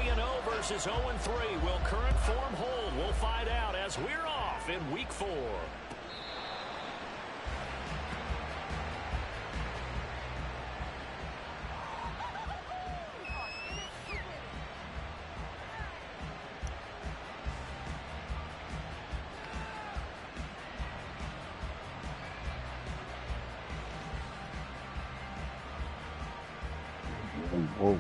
3-0 versus 0-3. Will current form hold? We'll find out as we're off in Week 4. Whoa.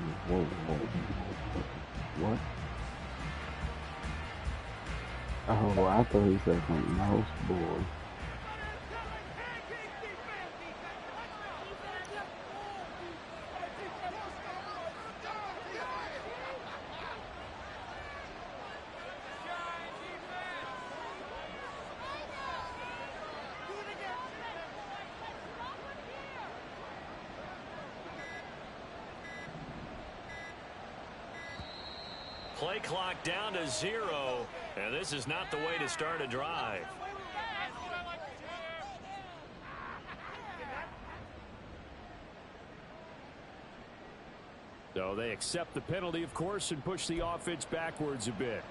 What? Oh, I thought he said something else, boy. Play clock down to 0, and this is not the way to start a drive. So they accept the penalty, of course, and push the offense backwards a bit.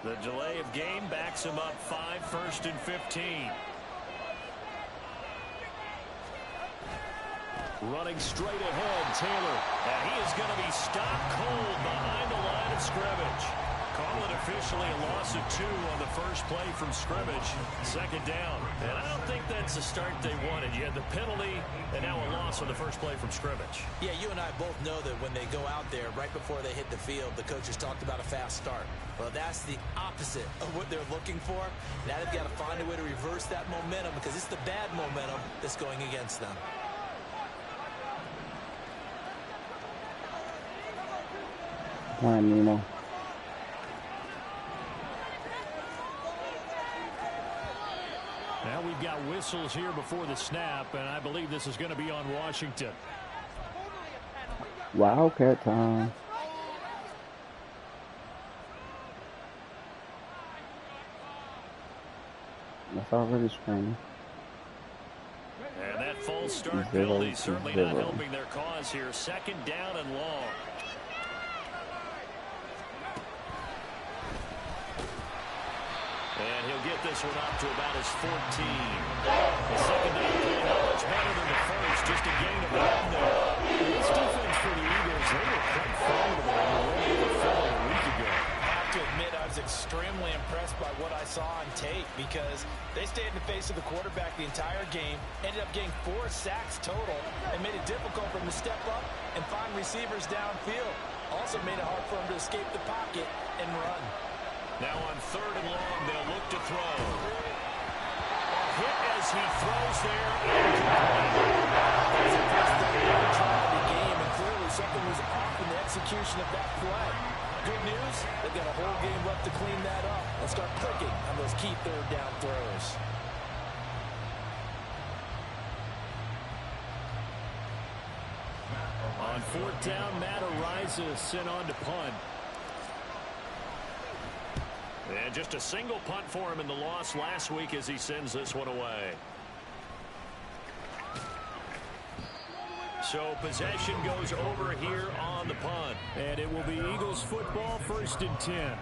The delay of game backs him up 5, 1st and 15. Running straight ahead, Taylor. And he is going to be stopped cold behind the line of scrimmage. Call it officially a loss of 2 on the first play from scrimmage. 2nd down. And I don't think that's the start they wanted. You had the penalty and now a loss on the first play from scrimmage. Yeah, you and I both know that when they go out there, right before they hit the field, the coaches talked about a fast start. Well, that's the opposite of what they're looking for. Now they've got to find a way to reverse that momentum because it's the bad momentum that's going against them. Come on, Nemo. Now we've got whistles here before the snap, and I believe this is going to be on Washington. Wildcat time. That's already screaming. And that false start penalty certainly not helping their cause here. 2nd down and long. And he'll get this one up to about his 14. The 2nd down play not much better than the first. Just a gain of 1 there. This defense for the Eagles, they were quite formidable in the way they were feeling a week ago. I have to admit, I was extremely impressed by what I saw on tape because they stayed in the face of the quarterback the entire game, ended up getting 4 sacks total, and made it difficult for him to step up and find receivers downfield. Also made it hard for him to escape the pocket and run. Now on 3rd and long, they'll look to throw. A hit as he throws there. That's the first thing they ever tried in the game, and clearly something was off in the execution of that play. Good news, they've got a whole game left to clean that up and start clicking on those key 3rd down throws. On 4th down, Matt Araiza sent on to punt. And just a single punt for him in the loss last week as he sends this one away. So possession goes over here on the punt. And it will be Eagles football, 1st and 10.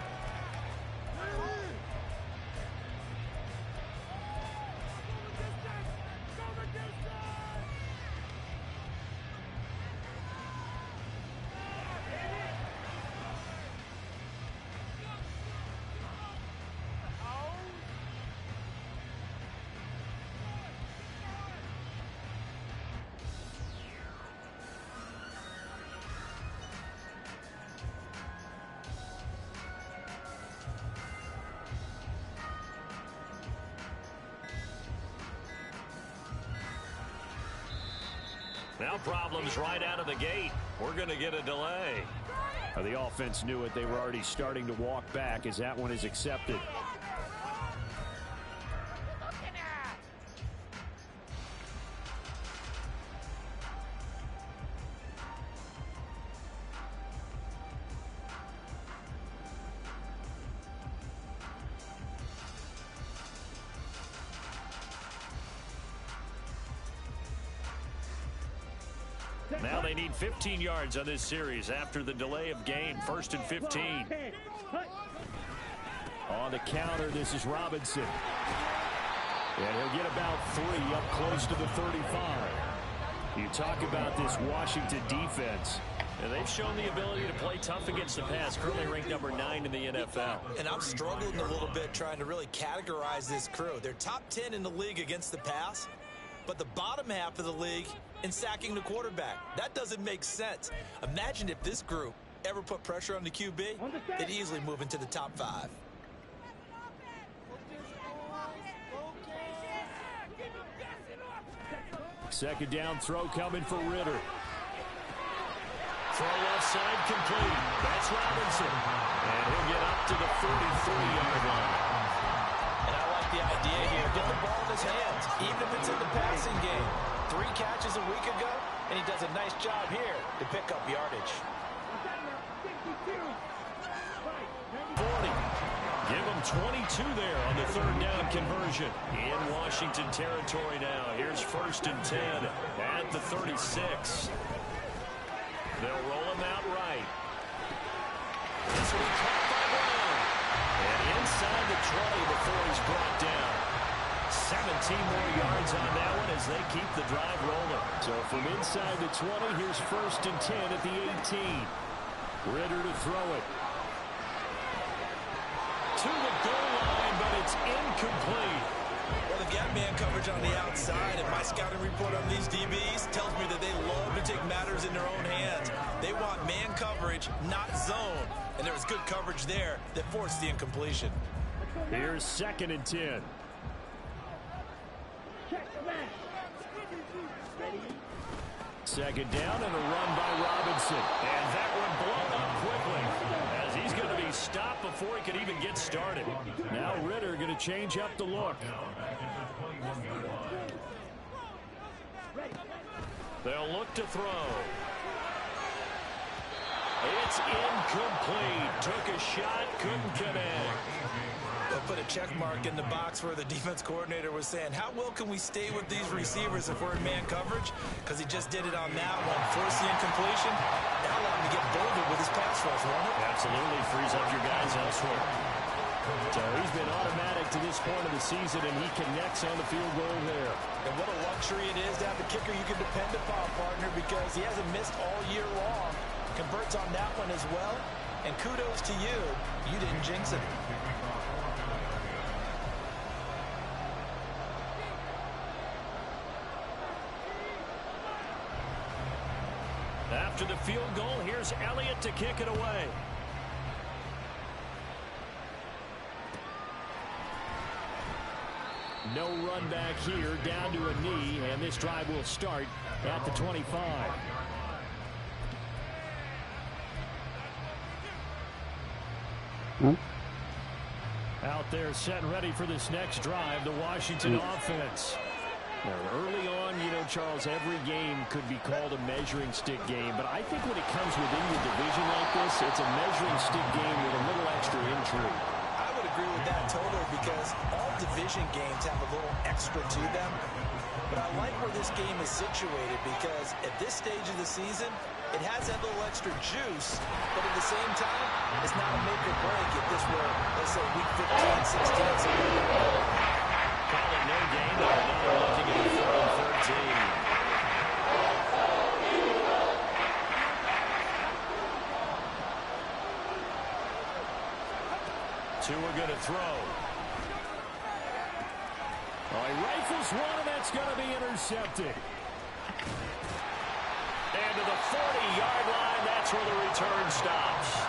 Now problems right out of the gate. We're going to get a delay. The offense knew it. They were already starting to walk back as that one is accepted. Now they need 15 yards on this series after the delay of game. 1st and 15. On the counter, this is Robinson. And he'll get about 3 up close to the 35. You talk about this Washington defense. And they've shown the ability to play tough against the pass, currently ranked number 9 in the NFL. And I'm struggling a little bit trying to really categorize this crew. They're top 10 in the league against the pass, but the bottom half of the league in sacking the quarterback. That doesn't make sense. Imagine if this group ever put pressure on the QB, they'd easily move into the top 5. Second down throw coming for Ritter. Throw left side complete. That's Robinson. And he'll get up to the 43-yard line. And I like the idea here. Get the ball in his hands, even if it's in the passing game. 3 catches a week ago, and he does a nice job here to pick up yardage. 40. Give him 22 there on the 3rd down conversion. In Washington territory now. Here's 1st and 10 at the 36. They'll roll him out right. This will be caught by Brown. And inside the 20 before he's brought down. 17 more yards on that one as they keep the drive rolling. So from inside the 20, here's 1st and 10 at the 18. Ritter to throw it. To the goal line, but it's incomplete. Well, the gap man coverage on the outside, and my scouting report on these DBs tells me that they love to take matters in their own hands. They want man coverage, not zone. And there was good coverage there that forced the incompletion. Here's 2nd and 10. Second down and a run by Robinson. And that one blown up quickly as he's going to be stopped before he could even get started. Now Ritter going to change up the look. They'll look to throw. It's incomplete. Took a shot, couldn't connect. They'll put a check mark in the box where the defense coordinator was saying, how well can we stay with these receivers if we're in man coverage? Because he just did it on that one. Forced the incompletion. That allowed him to get bolder with his pass rush, won't it? Absolutely. Frees up your guys elsewhere. So he's been automatic to this point of the season, and he connects on the field goal there. And what a luxury it is to have a kicker you can depend upon, partner, because he hasn't missed all year long. Converts on that one as well. And kudos to you. You didn't jinx it. After the field goal, here's Elliott to kick it away. No run back here, down to a knee, and this drive will start at the 25. Out there set and ready for this next drive, the Washington offense. Now, early on, you know, Charles, every game could be called a measuring stick game, but I think when it comes within your division like this, it's a measuring stick game with a little extra intrigue. I would agree with that totally because all division games have a little extra to them. But I like where this game is situated because at this stage of the season, it has that little extra juice, but at the same time, it's not a make or break if this were, let's say, week 15, 16, something like that. Calling no gain, though. Now they're looking at 4th and 13. 2 are going to throw. Oh, he rifles one, and that's going to be intercepted. And to the 40-yard line, that's where the return stops.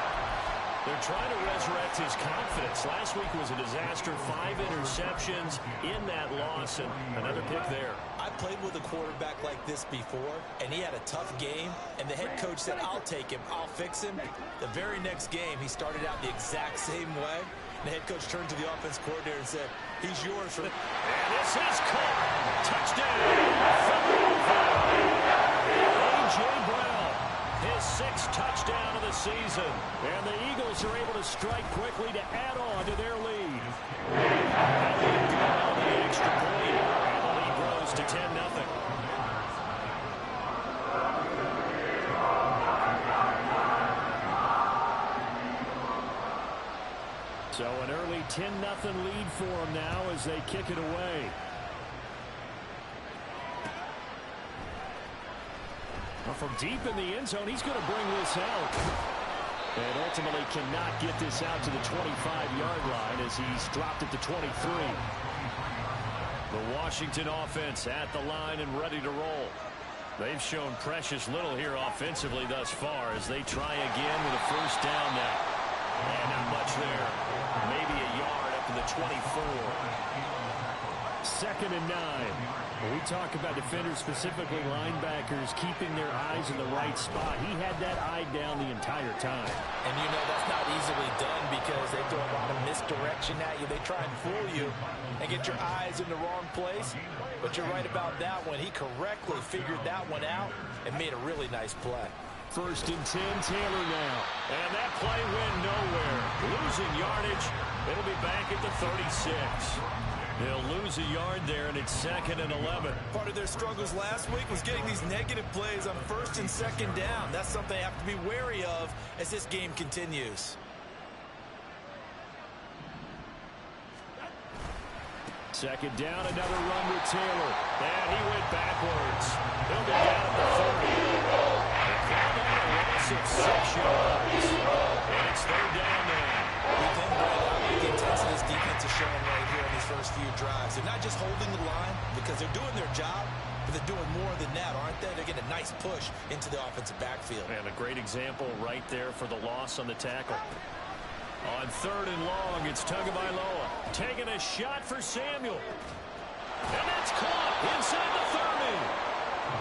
They're trying to resurrect his confidence. Last week was a disaster. 5 interceptions in that loss, and another pick there. I played with a quarterback like this before, and he had a tough game, and the head coach said, I'll take him, I'll fix him. The very next game, he started out the exact same way. The head coach turned to the offense coordinator and said, he's yours for the... And this is caught. Touchdown. A.J. Brown, his 6th touchdown of the season. And the Eagles are able to strike quickly to add on to their lead. And they got the extra point. And the lead grows to 10-0. So an early 10-0 lead for them now as they kick it away. Well, from deep in the end zone, he's going to bring this out. And ultimately cannot get this out to the 25-yard line as he's dropped at the 23. The Washington offense at the line and ready to roll. They've shown precious little here offensively thus far as they try again with a first down now. And not much there. Maybe a yard up to the 24. 2nd and 9. When we talk about defenders, specifically linebackers, keeping their eyes in the right spot, he had that eye down the entire time. And you know that's not easily done because they throw a lot of misdirection at you. They try and fool you and get your eyes in the wrong place. But you're right about that one. He correctly figured that one out and made a really nice play. 1st and 10, Taylor now. And that play went nowhere. Losing yardage. It'll be back at the 36. They'll lose a yard there, and it's 2nd and 11. Part of their struggles last week was getting these negative plays on 1st and 2nd down. That's something they have to be wary of as this game continues. 2nd down, another run with Taylor. And he went backwards. He'll be down at the 30. Loss of 6 yards. And it's 3rd down now. We think about the intensity this defense is showing right here in these first few drives. They're not just holding the line because they're doing their job, but they're doing more than that, aren't they? They're getting a nice push into the offensive backfield. And a great example right there for the loss on the tackle. On 3rd and long, it's Tagovailoa taking a shot for Samuel. And that's caught inside the 30.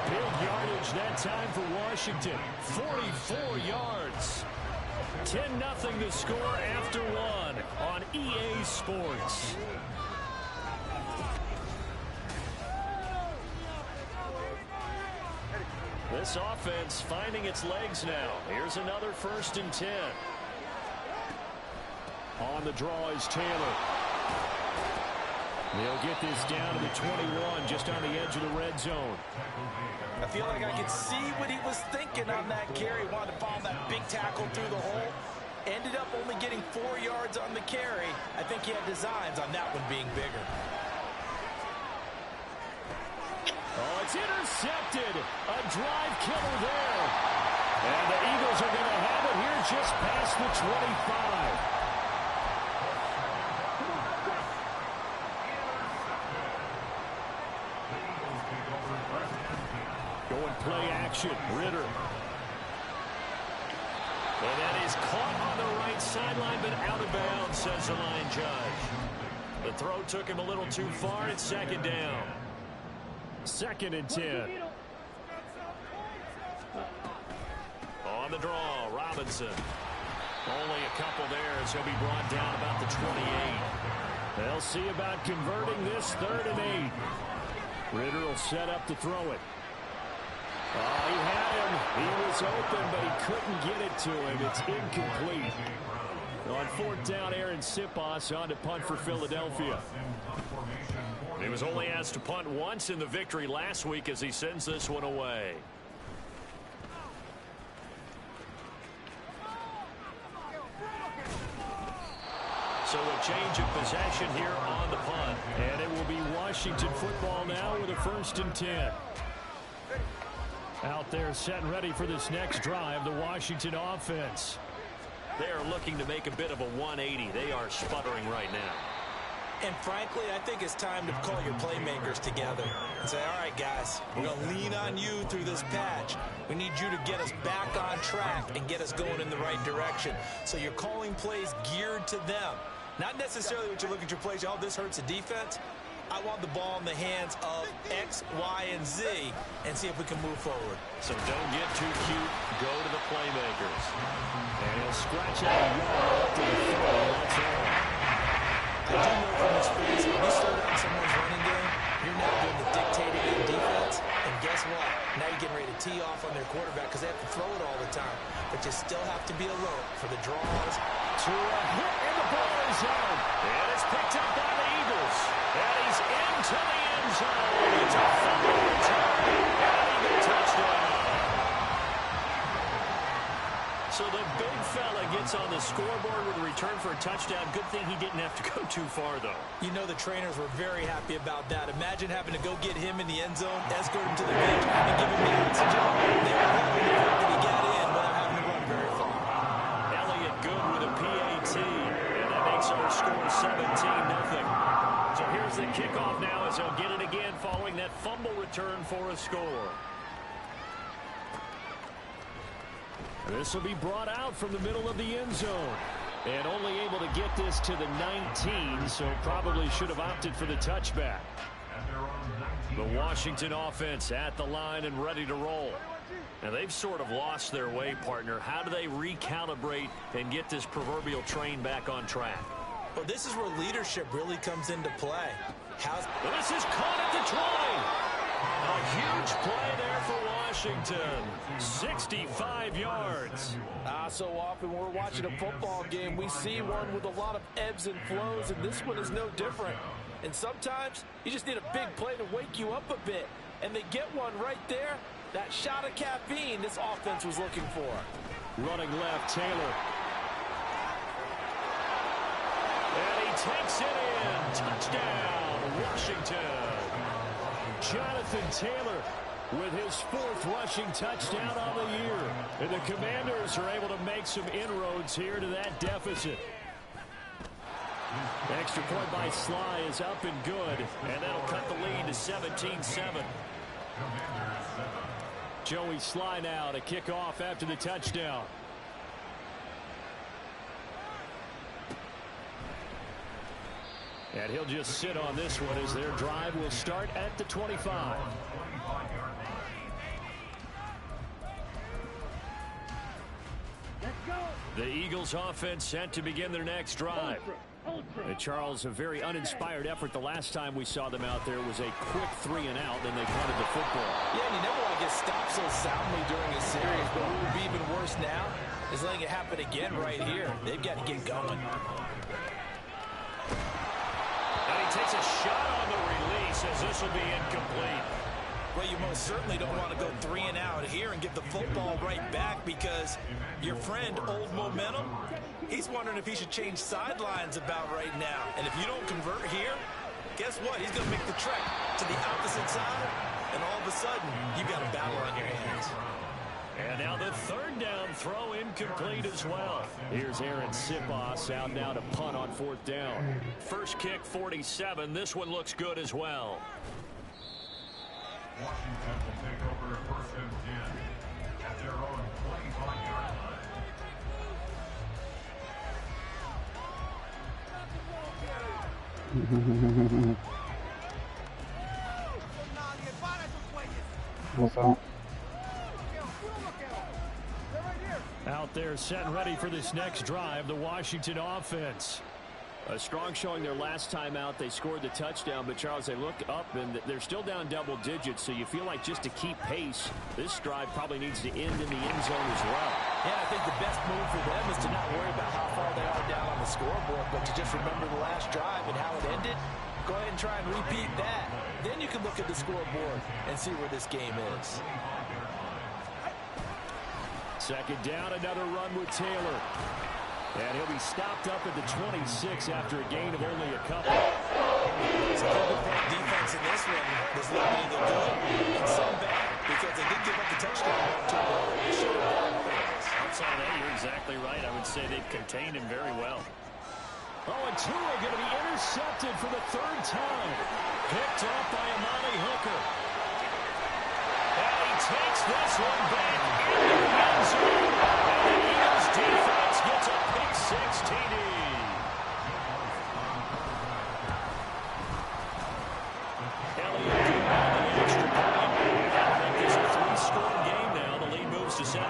Big yardage that time for Washington. 44 yards. 10-0 the score after 1 on EA Sports. This offense finding its legs now. Here's another 1st and 10. On the draw is Taylor. They'll get this down to the 21, just on the edge of the red zone. I feel like I could see what he was thinking on that carry. Wanted to follow that big tackle through the hole. Ended up only getting 4 yards on the carry. I think he had designs on that one being bigger. Oh, it's intercepted. A drive killer there. And the Eagles are going to have it here just past the 25. Going play action. Ritter. And that is caught on the right sideline, but out of bounds, says the line judge. The throw took him a little too far. It's 2nd down. 2nd and 10. On the draw, Robinson. Only a couple there as he'll be brought down about the 28. They'll see about converting this 3rd and 8. Ritter will set up to throw it. Oh, he had him. He was open, but he couldn't get it to him. It's incomplete. On 4th down, Aaron Sipos on to punt for Philadelphia. He was only asked to punt once in the victory last week as he sends this one away. So a change of possession here on the punt. And it will be Washington football now with a 1st and 10. Out there set and ready for this next drive, the Washington offense. They are looking to make a bit of a 180. They are sputtering right now. And frankly, I think it's time to call your playmakers together and say, all right, guys, we're going to lean on you through this patch. We need you to get us back on track and get us going in the right direction. So you're calling plays geared to them. Not necessarily what you look at your plays, oh, this hurts the defense. I want the ball in the hands of X, Y, and Z and see if we can move forward. So don't get too cute. Go to the playmakers. And he'll scratch out a yard up to the 30. That's all. I do know from experience, when you slow down someone's running game, you're now doing the dictating in defense. And guess what? Now you're getting ready to tee off on their quarterback because they have to throw it all the time. But you still have to be alert for the draws. To a hit, and the ball is out. And it's picked up by the Eagles. And he's into the end zone. It's a fumble return. And an Eagle touchdown. So the big fella gets on the scoreboard with a return for a touchdown. Good thing he didn't have to go too far, though. You know the trainers were very happy about that. Imagine having to go get him in the end zone, escort him to the bench, and give him the oxygen. They were happy the fact that he got in without having to run very far. Elliott good with a PAT, and that makes our score 17-0. So here's the kickoff now as they'll get it again following that fumble return for a score. This will be brought out from the middle of the end zone. And only able to get this to the 19, so probably should have opted for the touchback. The Washington offense at the line and ready to roll. Now they've sort of lost their way, partner. How do they recalibrate and get this proverbial train back on track? Well, this is where leadership really comes into play. This is caught at the 20. A huge play there for Washington. 65 yards. So often when we're watching a football game, we see one with a lot of ebbs and flows, and this one is no different. And sometimes you just need a big play to wake you up a bit. And they get one right there. That shot of caffeine this offense was looking for. Running left, Taylor. And he takes it in. Touchdown, Washington. Jonathan Taylor with his 4th rushing touchdown on the year. And the Commanders are able to make some inroads here to that deficit. The extra point by Siiigh is up and good. And that'll cut the lead to 17-7. Joey Siiigh now to kick off after the touchdown. And he'll just sit on this one as their drive will start at the 25. The Eagles offense set to begin their next drive. And Charles, a very uninspired effort the last time we saw them out there was a quick 3 and out, then they punted the football. Yeah, and you never want to get stopped so soundly during a series, but what would be even worse now is letting it happen again right here. They've got to get going. And he takes a shot on the release as this will be incomplete. Well, you most certainly don't want to go 3 and out here and get the football right back because your friend, Old Momentum, he's wondering if he should change sidelines about right now. And if you don't convert here, guess what? He's going to make the trek to the opposite side, and all of a sudden, you've got a battle on your hands. And now the 3rd down throw incomplete as well. Here's Aaron Siposs out now to punt on 4th down. First kick 47. This one looks good as well. Washington will take over 1st and 10 at their own 25-yard line. What's up? Out there set and ready for this next drive, the Washington offense. A strong showing their last time out. They scored the touchdown, but Charles, they look up and they're still down double digits, so you feel like just to keep pace, this drive probably needs to end in the end zone as well. Yeah, I think the best move for them is to not worry about how far they are down on the scoreboard, but to just remember the last drive and how it ended. Go ahead and try and repeat that. Then you can look at the scoreboard and see where this game is. 2nd down, another run with Taylor. And he'll be stopped up at the 26 after a gain of only a couple. So defense in this one was looking either good and some bad because they did give up the touchdown to him. Outside of that, you're exactly right. I would say they've contained him very well. Oh, and Tua going to be intercepted for the 3rd time. Picked up by Amani Hooker. And he takes this one back into the end zone. And the Eagles defense gets a pick 6 TD. Elliott on the extra point. I think it's a 3-score game now. The lead moves to 17.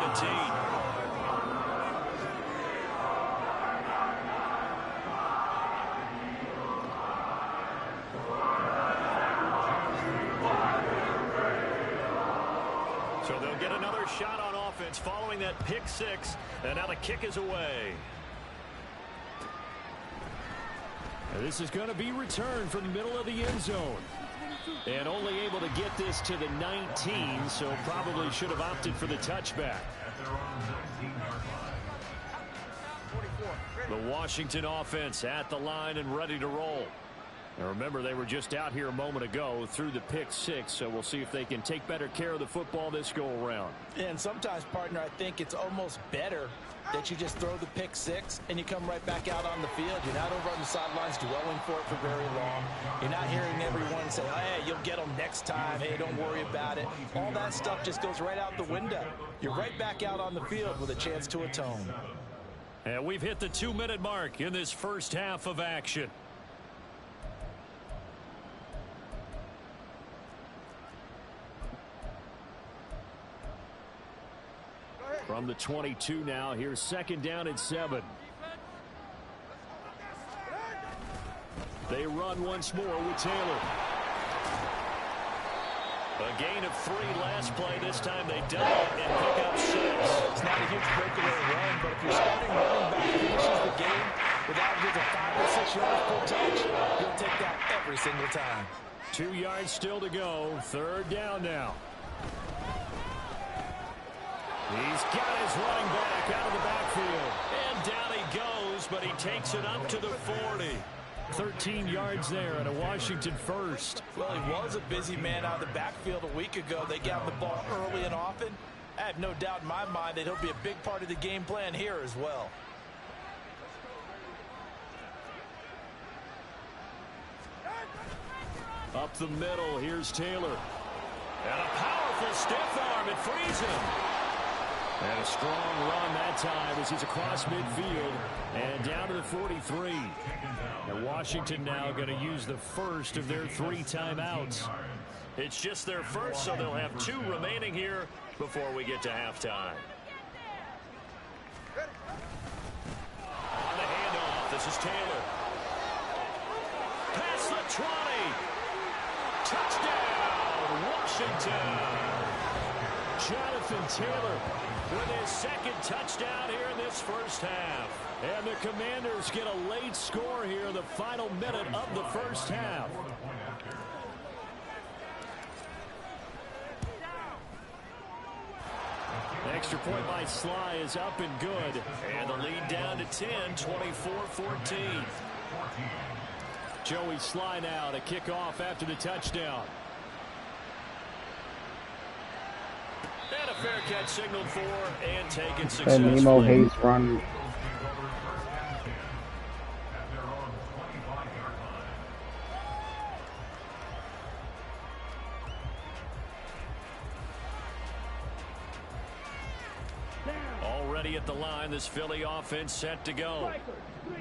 So they'll get another shot on offense following that pick 6, and now the kick is away. And this is going to be returned from the middle of the end zone. And only able to get this to the 19, so probably should have opted for the touchback. their own 19-yard line. The Washington offense at the line and ready to roll. And remember, they were just out here a moment ago through the pick six, so we'll see if they can take better care of the football this go around. And sometimes, partner, I think it's almost better that you just throw the pick six and you come right back out on the field. You're not over on the sidelines dwelling for it for very long. You're not hearing everyone say, hey, you'll get them next time. Hey, don't worry about it. All that stuff just goes right out the window. You're right back out on the field with a chance to atone. And we've hit the 2-minute mark in this first half of action. From the 22 now, here's second down and 7. They run once more with Taylor. A gain of 3 last play. This time they double and pick up 6. It's not a huge breakaway run, but if your starting running back finishes the game with averages of 5 or 6 yards per touch, you'll take that every single time. 2 yards still to go. Third down now. He's got his running back out of the backfield. And down he goes, but he takes it up to the 40. 13 yards there and a Washington first. Well, he was a busy man out of the backfield a week ago. They got the ball early and often. I have no doubt in my mind that he'll be a big part of the game plan here as well. Up the middle, here's Taylor. And a powerful stiff arm. It frees him. And a strong run that time as he's across midfield and down to the 43. And Washington now going to use the first of their 3 timeouts. It's just their first, so they'll have 2 remaining here before we get to halftime. On the handoff, this is Taylor. Past the 20. Touchdown, Washington. Jonathan Taylor with his second touchdown here in this first half. And the Commanders get a late score here in the final minute of the first half. Extra point by Siiigh is up and good. And the lead down to 10, 24-14. Joey Siiigh now to kick off after the touchdown. And a fair catch signaled for and taken successfully. Nemo hates run. Already at the line, this Philly offense set to go.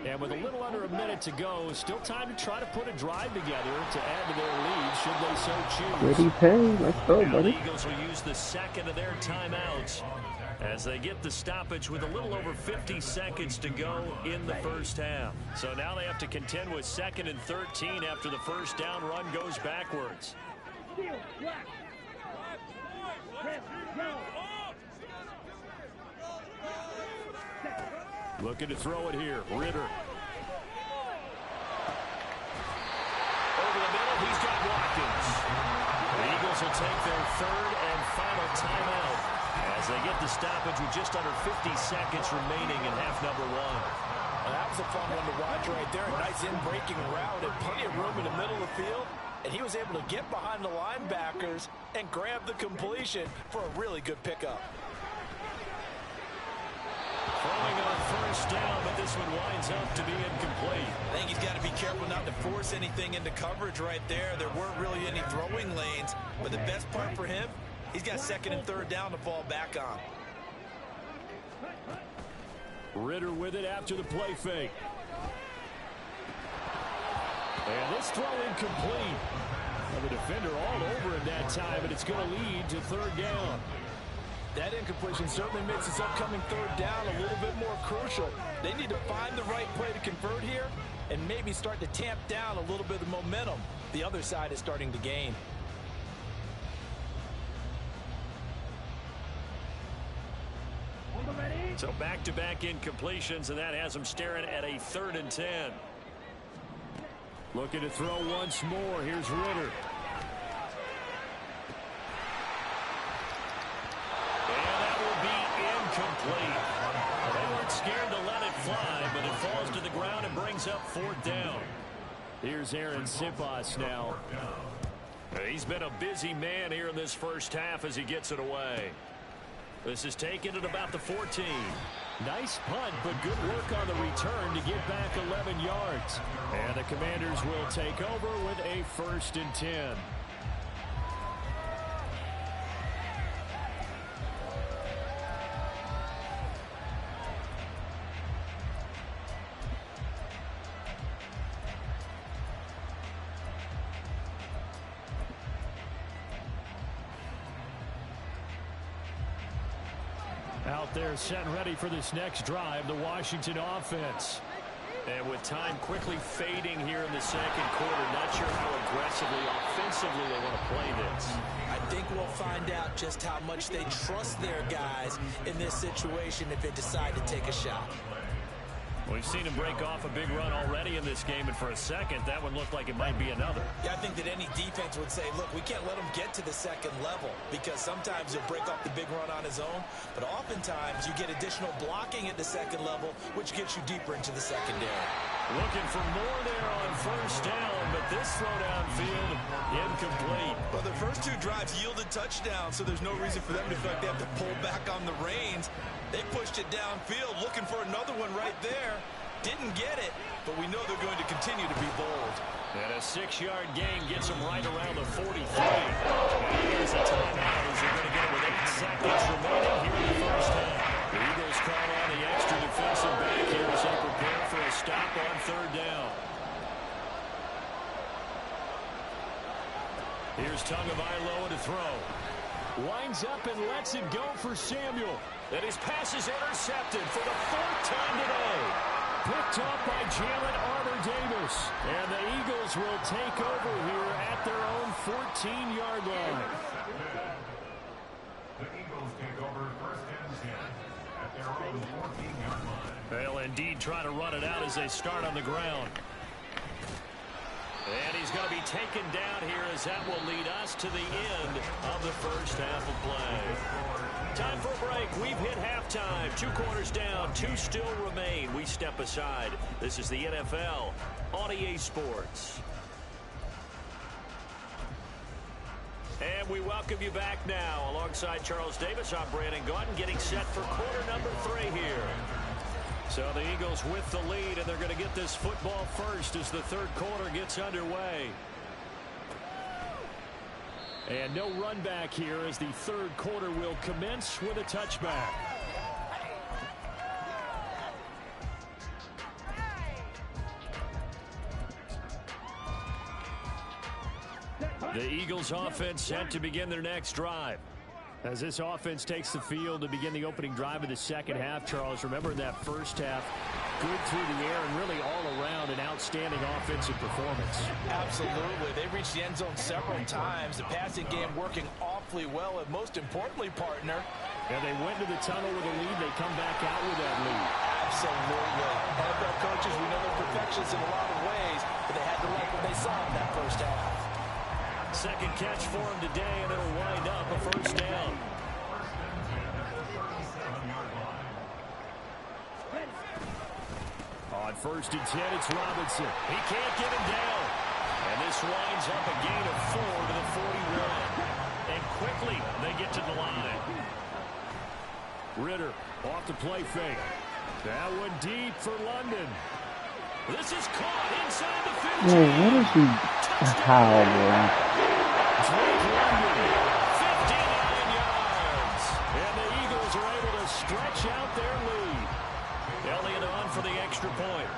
And with a little under a minute to go, still time to try to put a drive together to add to their lead should they so choose. Pretty pay. Let's go, buddy. The Eagles will use the second of their timeouts as they get the stoppage with a little over 50 seconds to go in the first half. So now they have to contend with 2nd and 13 after the first down run goes backwards. Looking to throw it here. Ritter. Over the middle, he's got Watkins. The Eagles will take their 3rd and final timeout as they get the stoppage with just under 50 seconds remaining in half number 1. Well, that was a fun one to watch right there. A nice in-breaking route and plenty of room in the middle of the field. And he was able to get behind the linebackers and grab the completion for a really good pickup. Throwing on first down, but this one winds up to be incomplete. I think he's got to be careful not to force anything into coverage right there. There weren't really any throwing lanes, but the best part for him, he's got 2nd and 3rd down to fall back on. Ritter with it after the play fake. And this throw incomplete. Well, the defender all over him that time, and it's going to lead to 3rd down. That incompletion certainly makes this upcoming 3rd down a little bit more crucial. They need to find the right play to convert here and maybe start to tamp down a little bit of momentum the other side is starting to gain. So back-to-back incompletions, and that has them staring at a 3rd and 10. Looking to throw once more. Here's Ritter. brings up 4th down. Here's Aaron Sipas now. He's been a busy man here in this first half as he gets it away. This is taken at about the 14. Nice punt, but good work on the return to get back 11 yards. And the Commanders will take over with a 1st and 10. Out there set and ready for this next drive, the Washington offense. And with time quickly fading here in the second quarter, not sure how aggressively, offensively they want to play this. I think we'll find out just how much they trust their guys in this situation if they decide to take a shot. We've seen him break off a big run already in this game, and for a second, that one looked like it might be another. Yeah, I think that any defense would say, look, we can't let him get to the second level because sometimes he'll break off the big run on his own, but oftentimes you get additional blocking at the second level, which gets you deeper into the secondary. Looking for more there on 1st down, but this throw downfield, incomplete. Well, the first 2 drives yielded touchdowns, so there's no reason for them to feel like they have to pull back on the reins. They pushed it downfield, looking for another one right there. Didn't get it, but we know they're going to continue to be bold. And a 6-yard gain gets them right around the 43. And here's a timeout as they're going to get it with 8 seconds remaining here in the first half. The Eagles call on the extra defensive back here as they prepare for a stop on 3rd down. Here's Tagovailoa to throw. Winds up and lets it go for Samuel. And his pass is intercepted for the 4th time today. Picked up by Jalen Armour-Davis. And the Eagles will take over here at their own 14-yard line. The Eagles take over 1st and 10 at their own 14-yard line. They'll indeed try to run it out as they start on the ground. And he's going to be taken down here as that will lead us to the end of the first half of play. Time for a break. We've hit halftime. 2 quarters down. 2 still remain. We step aside. This is the NFL on EA Sports. And we welcome you back now. Alongside Charles Davis, I'm Brandon Gaudin, getting set for quarter number 3 here. So the Eagles with the lead, and they're going to get this football first as the 3rd quarter gets underway. And no run back here as the 3rd quarter will commence with a touchback. The Eagles offense set to begin their next drive. As this offense takes the field to begin the opening drive of the second half, Charles, remember in that first half, good through the air and really all around an outstanding offensive performance. Absolutely. They reached the end zone several times. The passing game working awfully well, and most importantly, partner. And they went to the tunnel with a lead. They come back out with that lead. Absolutely. NFL coaches, we know they're perfectionists in a lot of ways, but they had to like what they saw in that first half. Second catch for him today, and it'll wind up a 1st down. On 1st and 10, it's Robinson. He can't get him down. And this winds up a gain of 4 to the 41. And quickly, they get to the line. Ritter off the play fake. That one deep for London. This is caught inside the 15. Whoa, what is he? How, bro? Drake London, 59 yards. And the Eagles are able to stretch out their lead. Elliott on for the extra point.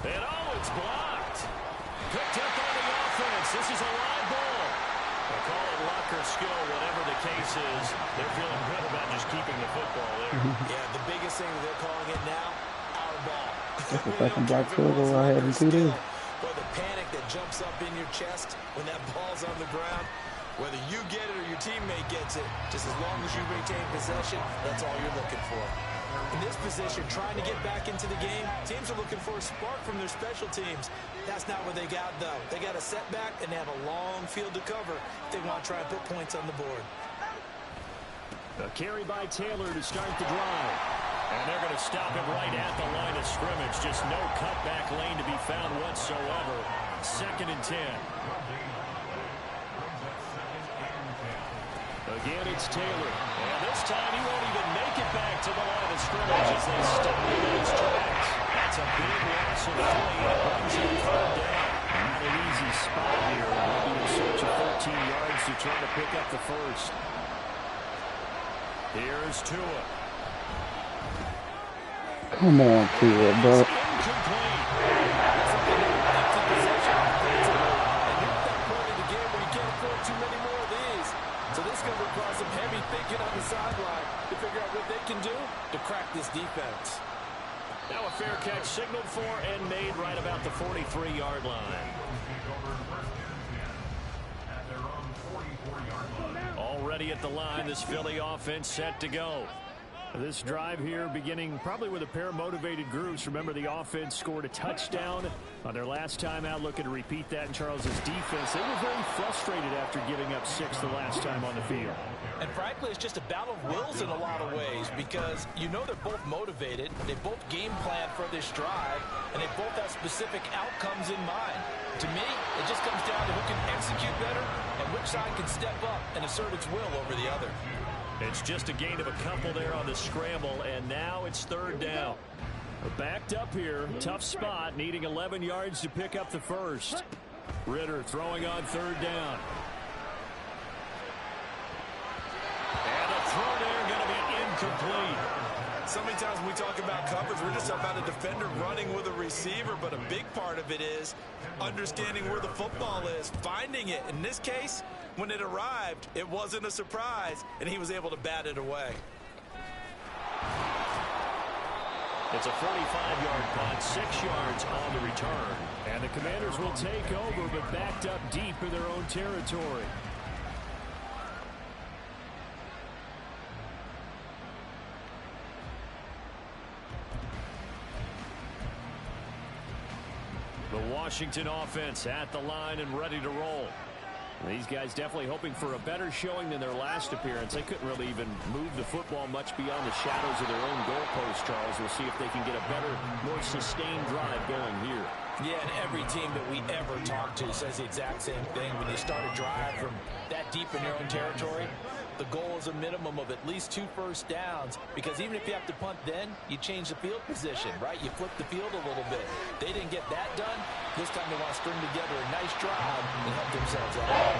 And it's blocked. Picked up by the offense. This is a live ball. They call it luck or skill, whatever the case is. They're feeling good about just keeping the football there. Yeah, the biggest thing that they're calling it now, our ball. That's the second block field goal I had in 2 days. Or the panic that jumps up in your chest when that ball's on the ground. Whether you get it or your teammate gets it, just as long as you retain possession, that's all you're looking for. In this position, trying to get back into the game, teams are looking for a spark from their special teams. That's not what they got, though. They got a setback, and they have a long field to cover if they want to try and put points on the board. A carry by Taylor to start the drive. And they're going to stop him right at the line of scrimmage. Just no cutback lane to be found whatsoever. 2nd and 10. Again, it's Taylor. And this time he won't even make it back to the line of scrimmage as they stop him in his tracks. That's a big loss of 3. It brings him 3rd down. Not an easy spot here. They'll be in search of 13 yards to try to pick up the first. Here's Tua. Come on, Tua, bro. Incomplete. So this is going to require some heavy thinking on the sideline to figure out what they can do to crack this defense. Now a fair catch signaled for and made right about the 43-yard line. Already at the line, this Philly offense set to go. This drive here beginning probably with a pair of motivated groups. Remember, the offense scored a touchdown on their last time out, looking to repeat that in Charles's defense. They were very frustrated after giving up 6 the last time on the field. And frankly, it's just a battle of wills in a lot of ways because you know they're both motivated, they both game plan for this drive, and they both have specific outcomes in mind. To me, it just comes down to who can execute better and which side can step up and assert its will over the other. It's just a gain of a couple there on the scramble, and now it's 3rd down. Backed up here, tough spot, needing 11 yards to pick up the first. Ritter throwing on 3rd down. And a throw there going to be incomplete. So many times when we talk about coverage, we're just about a defender running with a receiver, but a big part of it is understanding where the football is, finding it. In this case, when it arrived, it wasn't a surprise, and he was able to bat it away. It's a 45-yard punt, 6 yards on the return. And the Commanders will take over, but backed up deep in their own territory. The Washington offense at the line and ready to roll. These guys definitely hoping for a better showing than their last appearance. They couldn't really even move the football much beyond the shadows of their own goalpost, Charles. We'll see if they can get a better, more sustained drive going here. Yeah, and every team that we ever talk to says the exact same thing. When you start a drive from that deep in your own territory, the goal is a minimum of at least 2 first downs, because even if you have to punt then, you change the field position, right? You flip the field a little bit. They didn't get that done. This time they want to string together a nice drive and help themselves out.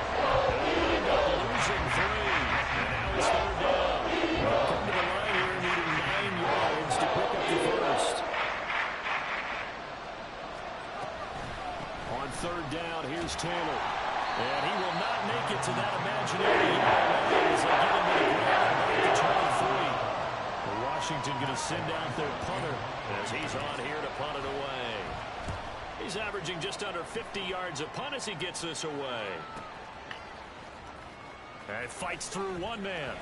Losing 3. And now it's 3rd down. Come to the line here, needing 9 yards to pick up the first. On 3rd down, here's Taylor. And he will not make it to that imaginary yard line as they get him to the ground at the 23. Washington going to send out their punter as he's on here to punt it away. He's averaging just under 50 yards a punt as he gets this away. And fights through one man.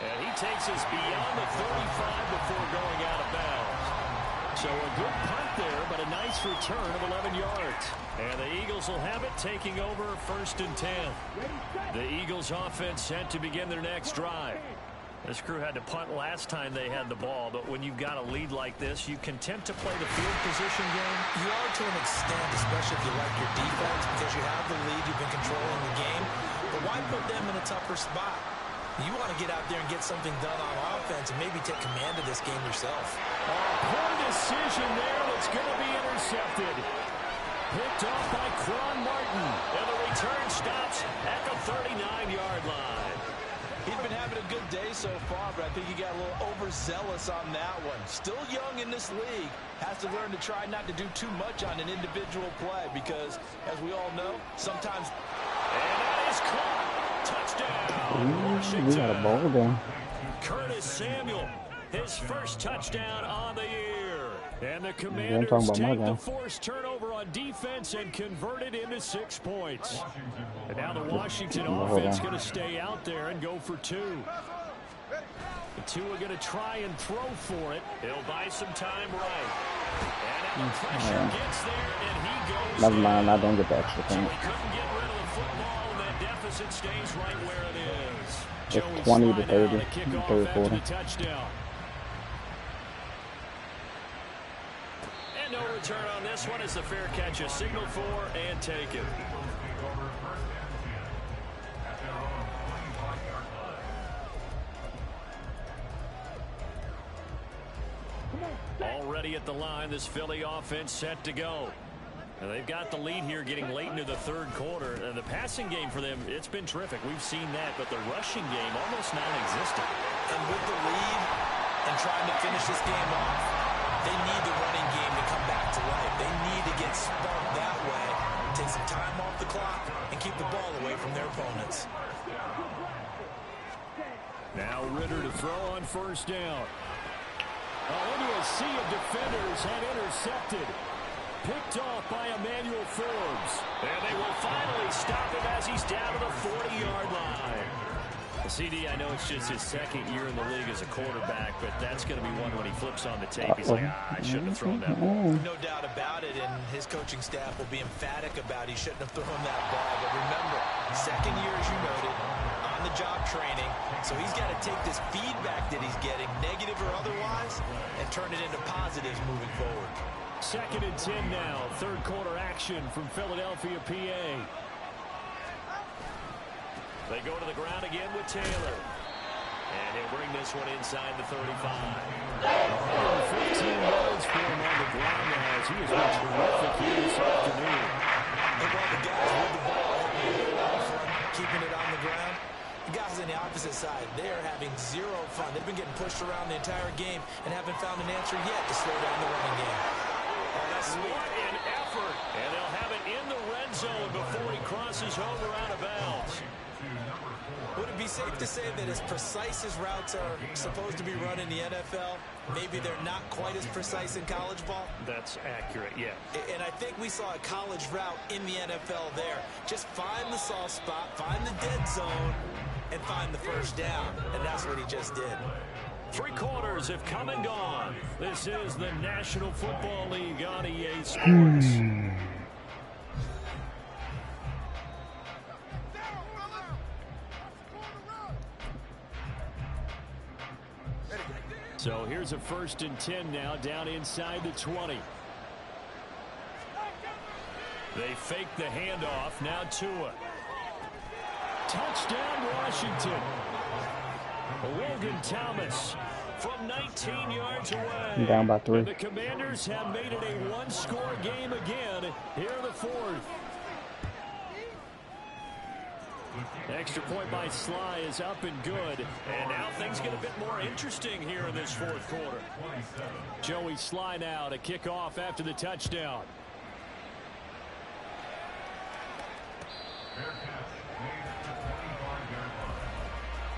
And he takes us beyond the 35 before going out of bounds. So a good punt there, but a nice return of 11 yards. And the Eagles will have it, taking over 1st and 10. The Eagles offense set to begin their next drive. This crew had to punt last time they had the ball, but when you've got a lead like this, you content to play the field position game? You are to an extent, especially if you like your defense, because you have the lead, you've been controlling the game. But why put them in a tougher spot? You want to get out there and get something done on offense and maybe take command of this game yourself. Poor decision there that's going to be intercepted. Picked off by Quan Martin. And the return stops at the 39-yard line. He's been having a good day so far, but I think he got a little overzealous on that one. Still young in this league. Has to learn to try not to do too much on an individual play because, as we all know, sometimes... And that is caught. Touchdown. We got a ball game. Curtis Samuel, his first touchdown on the year. And the I'm Commanders talking about take my the guy. forced turnover on defense and convert it into 6 points. And now the Washington offense going to stay out there and go for 2. The 2 are going to try and throw for it. He'll buy some time right. And now the pressure gets there, and he goes. Never mind, I don't get the extra So point. he couldn't get rid of the football, and that deficit stays right where it is. It's Joey 20 to Slide 30, out to kick off third after quarter. the touchdown. return on this one as the fair catch is signaled for and taken. Already at the line, this Philly offense set to go. And they've got the lead here getting late into the third quarter. And the passing game for them, it's been terrific. We've seen that, but the rushing game almost non-existent. And with the lead and trying to finish this game off, they need the running game to come back to life. They need to get sparked that way, take some time off the clock, and keep the ball away from their opponents. Now Ritter to throw on first down. Into a sea of defenders and intercepted. Picked off by Emmanuel Forbes. And they will finally stop him as he's down to the 40-yard line. CD, I know it's just his second year in the league as a quarterback, but that's going to be one when he flips on the tape. He's like, I shouldn't have thrown that ball. No doubt about it, and his coaching staff will be emphatic about he shouldn't have thrown that ball. But remember, second year, as you noted, on-the-job training, so he's got to take this feedback that he's getting, negative or otherwise, and turn it into positives moving forward. 2nd and 10 now. Third quarter action from Philadelphia, PA. They go to the ground again with Taylor. And he'll bring this one inside the 35. 15 yards for him on the ground now as he has been terrific here this afternoon. And while the guys with the ball keeping it on the ground, the guys on the opposite side, they are having zero fun. They've been getting pushed around the entire game and haven't found an answer yet to slow down the running game. Oh, that's what an effort. And they'll have it in the red zone before he crosses over out of bounds. Would it be safe to say that as precise as routes are supposed to be run in the NFL, maybe they're not quite as precise in college ball? That's accurate, yeah. And I think we saw a college route in the NFL there. Just find the soft spot, find the dead zone, and find the first down. And that's what he just did. 3 quarters have come and gone. This is the National Football League on EA Sports. So here's a 1st and 10 now, down inside the 20. They fake the handoff. Now Tua. Touchdown, Washington. Logan Thomas from 19 yards away. Down by 3. And the Commanders have made it a one-score game again here in the 4th. Extra point by Siiigh is up and good. And now things get a bit more interesting here in this 4th quarter. Joey Siiigh now to kick off after the touchdown. Fair catch made at the 25-yard line.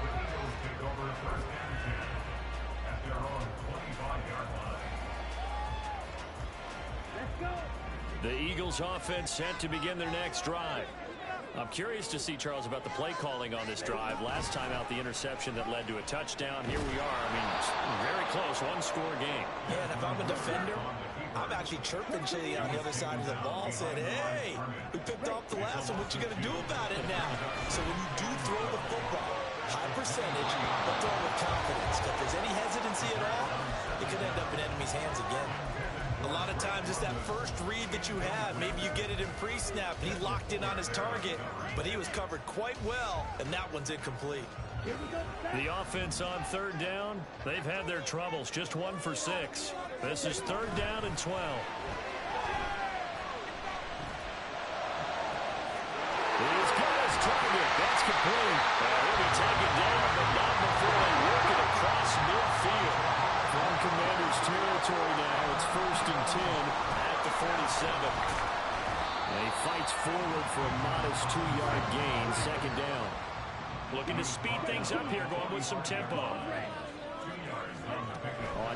The Eagles take over 1st and 10 at their own 25-yard line. The Eagles offense set to begin their next drive. I'm curious to see, Charles, about the play calling on this drive. Last time out, the interception that led to a touchdown. Here we are. I mean, very close, one-score game. Yeah, and if I'm a defender, I'm actually chirping Chili on the other side of the ball, saying, hey, we picked off the last one. What you going to do about it now? So when you do throw the football, high percentage, but throw with confidence. If there's any hesitancy at all, it could end up in enemy's hands again. A lot of times it's that first read that you have. Maybe you get it in pre-snap, and he locked in on his target, but he was covered quite well, and that one's incomplete. The offense on 3rd down, they've had their troubles. Just 1 for 6. This is 3rd down and 12. He's got his target. That's complete. He'll be taken down, but not before they work it across midfield. From Commanders territory now, it's 1st and 10 at the 47. And he fights forward for a modest 2-yard gain, 2nd down. Looking to speed things up here, going with some tempo. On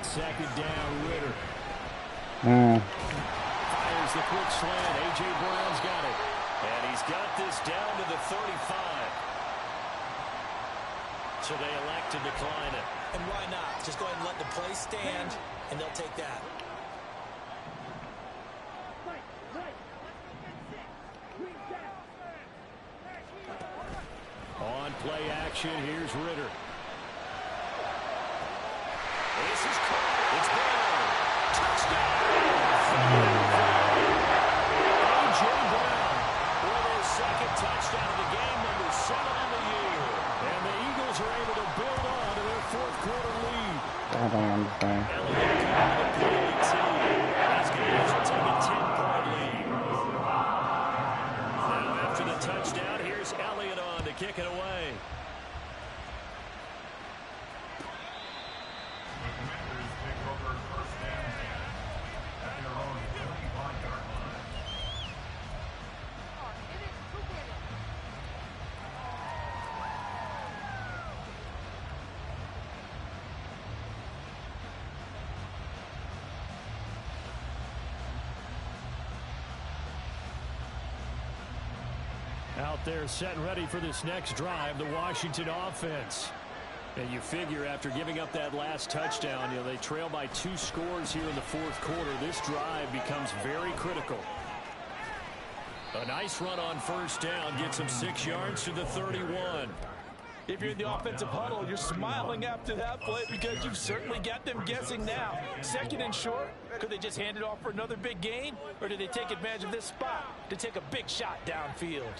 2nd down, Ritter. Fires the quick slant. A.J. Brown's got it. And he's got this down to the 35. So they elect to decline it. And why not? Just go ahead and let the play stand, and they'll take that. On play action, here's Ritter. This is caught. It's Brown. Touchdown! fourth-quarter lead. I don't understand. Elliott coming to the PAT. These guys will take a 10-point lead. Now after the touchdown, here's Elliott on to kick it away. The Commanders take over first and 10 at their own 75-yard line. Out there set and ready for this next drive, the Washington offense. And you figure after giving up that last touchdown, you know, they trail by 2 scores here in the fourth quarter. This drive becomes very critical. A nice run on first down gets him 6 yards to the 31. If you're in the offensive huddle, you're smiling after that play because you've certainly got them guessing now. Second and short, could they just hand it off for another big gain? Or did they take advantage of this spot to take a big shot downfield?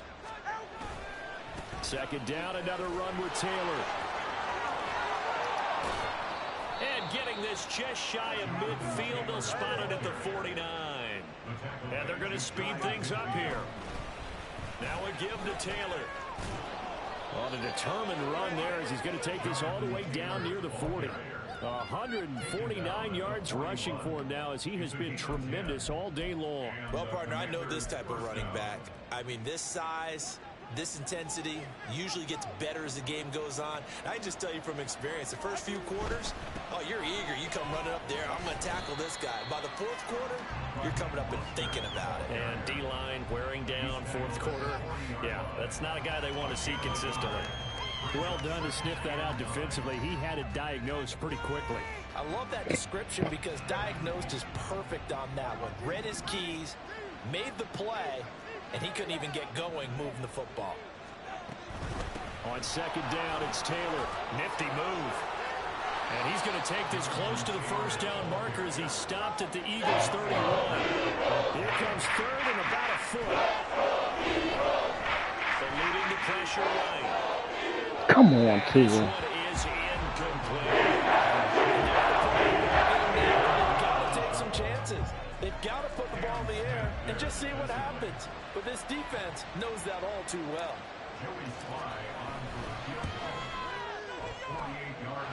Second down, another run with Taylor. And getting this just shy of midfield, they'll spot it at the 49. And they're going to speed things up here. Now a give to Taylor. On a determined run there as he's going to take this all the way down near the 40. 149 yards rushing for him now as he has been tremendous all day long. Well, partner, I know this type of running back. I mean, this size, this intensity usually gets better as the game goes on. I can just tell you from experience, the first few quarters, oh, you're eager. You come running up there. I'm going to tackle this guy. By the fourth quarter, you're coming up and thinking about it. And D-line wearing down fourth quarter. Yeah, that's not a guy they want to see consistently. Well done to sniff that out defensively. He had it diagnosed pretty quickly. I love that description because diagnosed is perfect on that one. Read his keys, made the play, and he couldn't even get going moving the football. On second down, it's Taylor. Nifty move. And he's going to take this close to the first down marker as he stopped at the Eagles' 31. Here comes third and about a foot. Eluding the pressure right. Come on, This Tua. one is incomplete. They've got to take some chances. They've got to put the ball in the air and just see what happens. But this defense knows that all too well.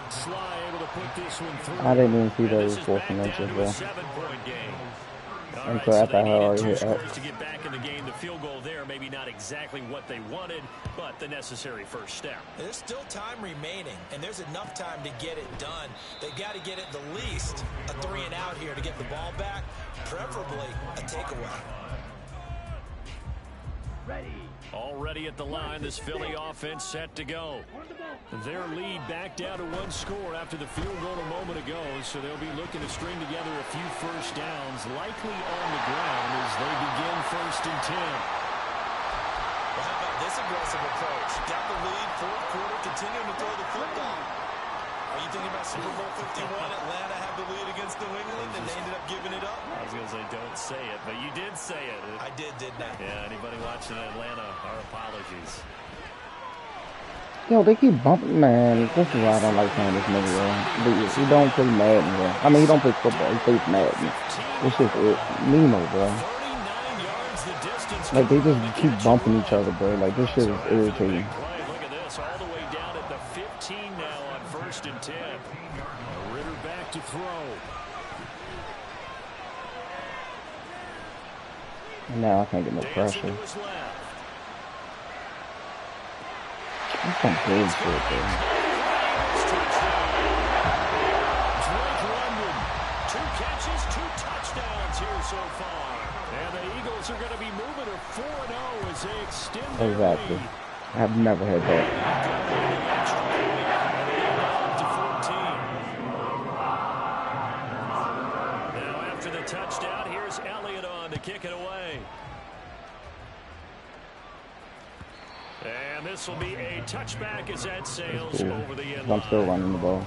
Siiigh able to put this one through. I didn't even see And those this is fourth back and down inches, to a bro. 7-point game. All And right, so so after they I needed already 2 hit up. scores to get back in the game. The field goal there, maybe not exactly what they wanted, but the necessary first step. There's still time remaining, and there's enough time to get it done. They've got to get at the least a 3 and out here to get the ball back, preferably a takeaway. Already at the line, this Philly offense set to go. Their lead back down to 1 score after the field goal a moment ago, so they'll be looking to string together a few first downs, likely on the ground as they begin first and 10. Well, how about this aggressive approach? Got the lead, fourth quarter, continuing to throw the football. Are you thinking about Super Bowl 51? Atlanta had the lead against New England, and they ended up giving it up? I was going to say don't say it, but you did say it. I did, didn't I? Yeah, anybody watching Atlanta, our apologies. Yo, they keep bumping, man. This is why I don't like playing this nigga, bro. He don't play Madden, bro. I mean, he don't play football. He plays Madden. This is Nemo, bro. 39 yards the distance. Like, they just keep bumping each other, bro. Like, this shit is irritating. Look at this, all the way down at the 15 now on first and 10. Ritter back to throw. And now I can't get no Dancing pressure. to his left. That's some bullshit, bro. Drake London, 2 catches, 2 touchdowns here so far. And the Eagles are going to be moving to 4-0 as they extend their Exactly. lead. I've never had that. Now after the touchdown, here's Elliott on to kick it away. And this will be a touchback as that sails Cool. over the end I'm still line. running the ball.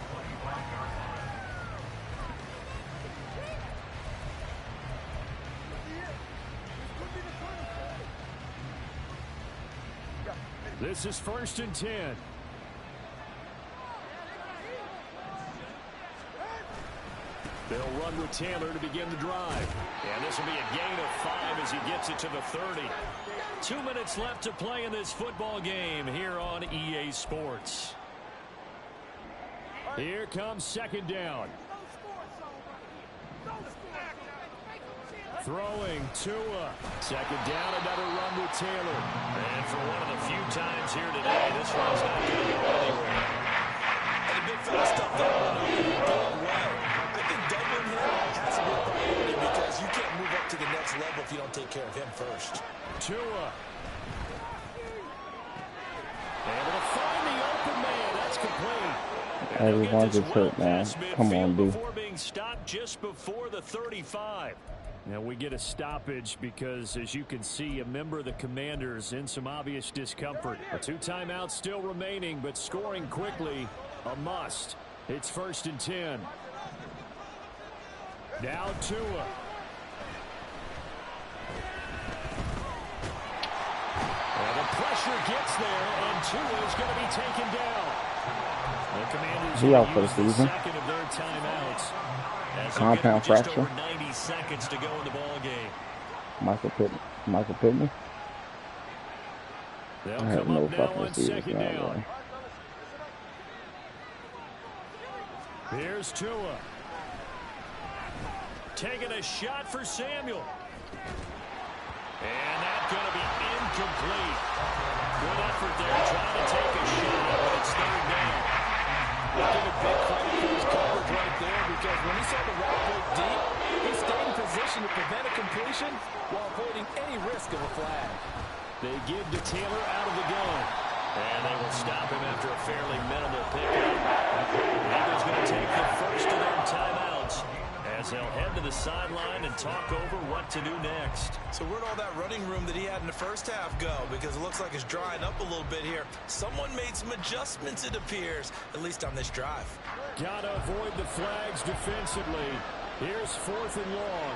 This is first and 10. They'll run with Taylor to begin the drive. And this will be a gain of 5 as he gets it to the 30. 2 minutes left to play in this football game here on EA Sports. Here comes second down. Throwing Tua. Second down, another run with Taylor. And for one of the few times here today, this one's not going to go anywhere. And the big fella stuffed that one up in a big way. I think doubling him has to be a priority because you can't move up to the next level if you don't take care of him first. Tua. Able to find the open man. That's complete. Everyone just hurt, man. Come on, dude. Before being stopped just before the 35. Now we get a stoppage because, as you can see, a member of the Commanders in some obvious discomfort. The 2 timeouts still remaining, but scoring quickly, a must. It's 1st and 10. Now Tua. And the pressure gets there, and Tua is going to be taken down. The Commanders He out for the season. second of their timeouts. Compound fracture. Just over 90 seconds to go in the ball game. Michael Pittman. They'll I have come no up now fucking on receivers second now, down. bro. Here's Tua. Taking a shot for Samuel. And that's going to be incomplete. Good effort there, trying to take a shot, but it's third down. We'll give a big credit for his coverage right there because when he saw the route break deep, he stayed in position to prevent a completion while avoiding any risk of a flag. They give to Taylor out of the gun. And they will stop him after a fairly minimal pickup. The Eagles going to take the first of their timeouts as they'll head to the sideline and talk over what to do next. So where'd all that running room that he had in the first half go? Because it looks like it's drying up a little bit here. Someone made some adjustments, it appears, at least on this drive. Gotta avoid the flags defensively. Here's 4th and long.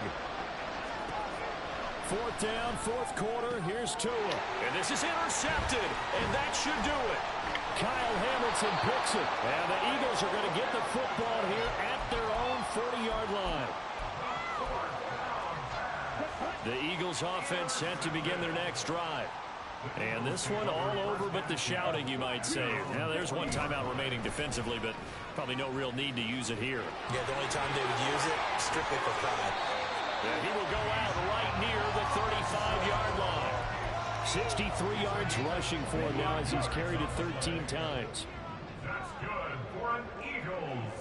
4th down, 4th quarter. Here's Tua. And this is intercepted. And that should do it. Kyle Hamilton picks it. And the Eagles are going to get the football here at their own 40-yard line. The Eagles offense set to begin their next drive. And this one all over but the shouting, you might say. Now, there's one timeout remaining defensively, but probably no real need to use it here. Yeah, the only time they would use it, strictly for pride. And he will go out right near the 35-yard line. 63 yards rushing for him now as he's carried it 13 times. That's good for an Eagles.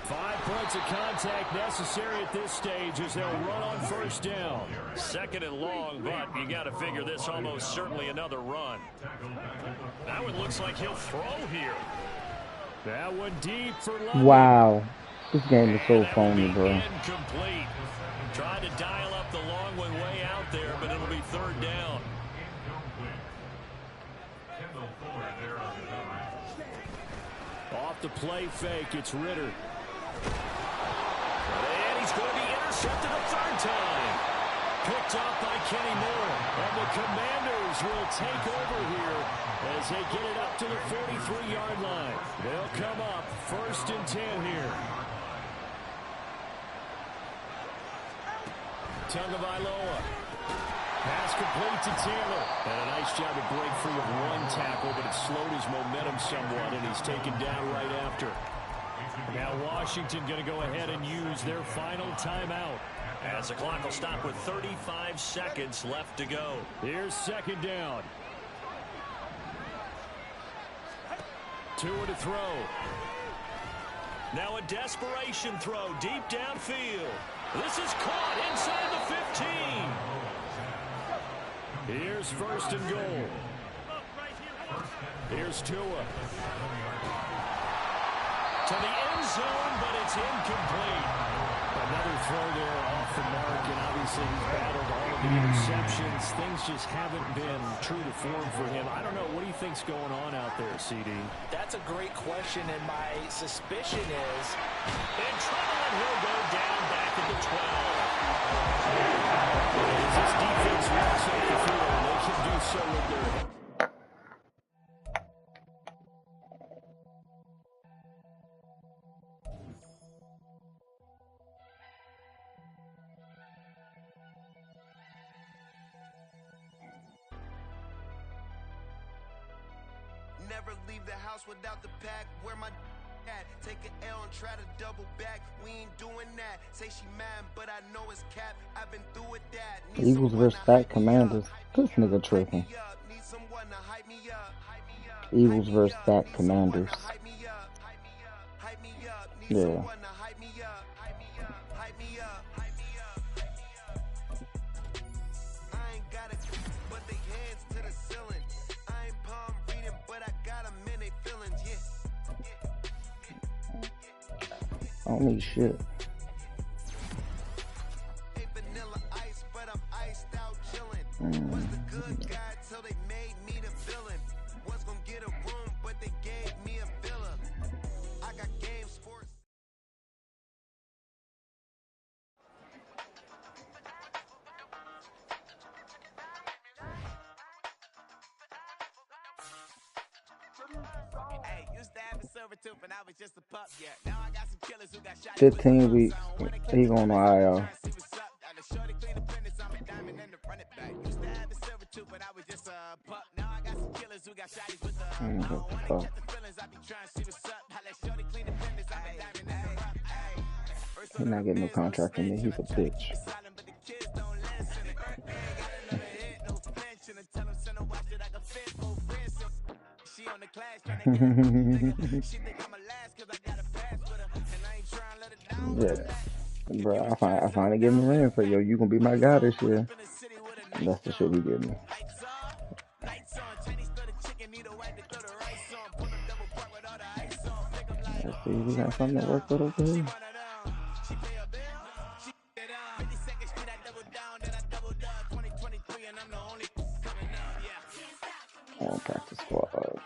5 points of contact necessary at this stage as they'll run on 1st down. 2nd and long, but you got to figure this almost certainly another run. That one looks like he'll throw here. That one deep for London. Wow. This game is so phony, bro. Incomplete. Tried to dial up the long one way out there, but it'll be 3rd down. Off the play fake, it's Ritter. And he's going to be intercepted a 3rd time. Picked off by Kenny Moore. And the Commanders will take over here as they get it up to the 43-yard line. They'll come up 1st and 10 here. Tagovailoa. Pass complete to Taylor. And a nice job to break free of one tackle, but it slowed his momentum somewhat, and he's taken down right after. Now Washington going to go ahead and use their final timeout as the clock will stop with 35 seconds left to go. Here's 2nd down. Tua to throw. Now a desperation throw deep downfield. This is caught inside the 15. Here's 1st and goal. Here's Tua. To the end zone, but it's incomplete. Another throw there off the mark, and obviously he's battled all of the interceptions. Things just haven't been true to form for him. I don't know. What do you think's going on out there, CD? That's a great question, and my suspicion is... In trouble, and he'll go down back at the 12. As this defense walks off the field, they should do so with their... never leave the house without the pack. Where my at? Take an L and try to double back. We ain't doing that. Say she mad, but I know it's cap. I've been through with that. Need Eagles versus Fat Commanders. This nigga tripping. Need someone to hype me up. Eagles versus Fat Commanders. Hype me up. Hype me up. Need Yeah. someone to hype me up. Hype me up. Hype me up. Hype me up. I ain't got it, but they hands to the ceiling. I ain't palm reading, but I got them in they feelings. Yeah. I don't need shit. Ain't vanilla ice, but I'm iced out chillin'. Was the good guy till they made me the villain. Was gonna get a room, but they gave me a villa. I got game sports. Hey, used to have a silver tooth and I was just a pup, yeah. Now I got some killers who got shot. 15 weeks. He going to IL. Shorty clean the fitness, I'm a diamond and the run it back. Used to have a silver tooth, but I was just a pup. Now I got some killers who got shotties with the I don't wanna catch the feelings, I be trying to see what's up. I let shorty clean the fitness, I'm a diamond and the rough. He's not getting no contract from me. He's a bitch. But the kids don't listen. Ain't got another hit, no mention. And tell them send a watch that I can fit for ransom. She on the class trying to get a nigga. She think I'm a last cause I got a pass with her. And I ain't trying to let her down with Yeah. that. Bro, I finally gave him a ring. So, yo, you gonna be my guy this year. And that's the shit he gave me. Lights on, Chinese throw the chicken, need a wife to throw the rice on. Pull them double park with all the ice on. Pick them like, Let's see, we got something to work with over here. she pay a bill, she get on. 52nd Street, I double down, then I doubled up. 2023, and I'm the only coming up, yeah. On practice squad.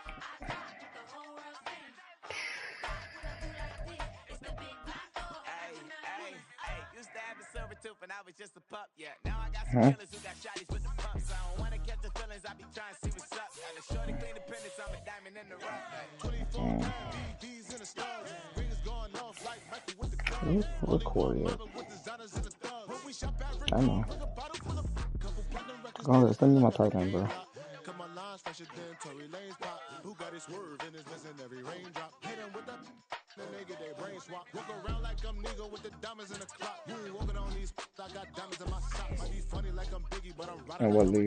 Used to have a silver tooth and I was just a pup, yeah. Now I got some killers who got shotties with the pumps. I don't wanna catch the feelings, I be trying to see what's up. Got a shorty clean the pendants, I'm a diamond in the rough. 24 DVDs in the stars. Rings going off like Michael with the club. Record it. I know. Go ahead, send me my tight end, bro. Come on, lines fresher than Tory Lane's pop. Who got his swerve and is missing every raindrop? Hit him with the nigga, they brain swap. Walk around like I'm nigga with the diamonds in the clock. You ain't walking on these, I got diamonds in my socks. Might be funny like I'm Biggie, but I'm riding And like what league?